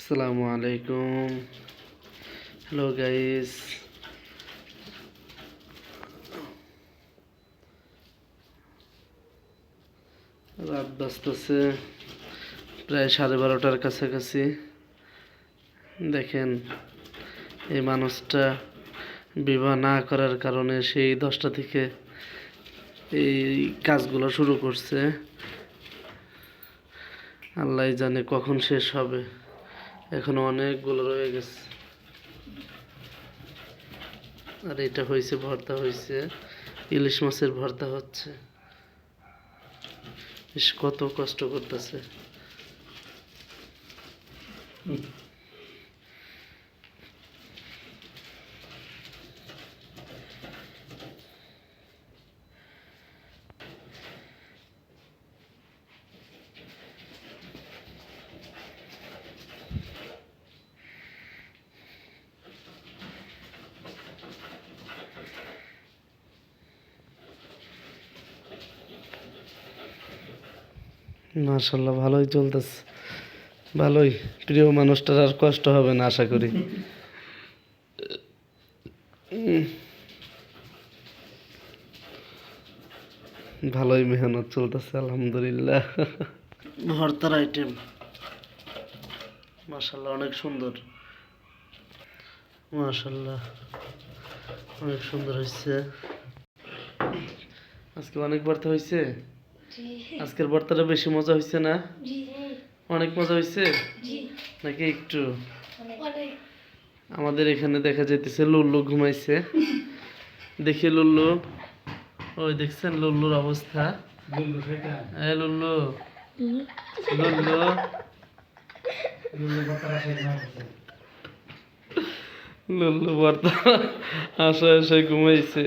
আসসালামু আলাইকুম। Hello guys, রাত বাজতেছে প্রায় 12:30টার কাছাকাছি। দেখেন, এই মানুষটা বিবাহ না করার কারণে সেই 10টা থেকে এই কাজগুলো শুরু করছে। আল্লাহ জানে কখন শেষ হবে, এখনো অনেকগুলো রয়ে গেছে। আর এটা হয়েছে, ভর্তা হয়েছে, ইলিশ মাছের ভর্তা হচ্ছে। বেশ কত কষ্ট করতেছে। মাশাল্লাহ, ভালোই চলতেছে, ভালোই। প্রিয় মানুষটার আর কষ্ট হবে না আশা করি। ভালোই মেহনত চলতেছে আলহামদুলিল্লাহ। ভর্তার আইটেম মাশাল্লাহ অনেক সুন্দর, মাশাল্লাহ অনেক সুন্দর হয়েছে। আজকে অনেক ভর্তা হয়েছে। আজকের ভর্তাটা বেশি মজা হয়েছে না? অনেক মজা হয়েছে নাকি একটু? আমাদের এখানে দেখা যাইতেছে লুল্লু ঘুমাইছে। দেখি লুল্লু, ওই দেখছেন লুল্লুর অবস্থা? লুল্লু, লুল্লু, লুল্লু ভর্তা আশা আশায় ঘুমাইছে।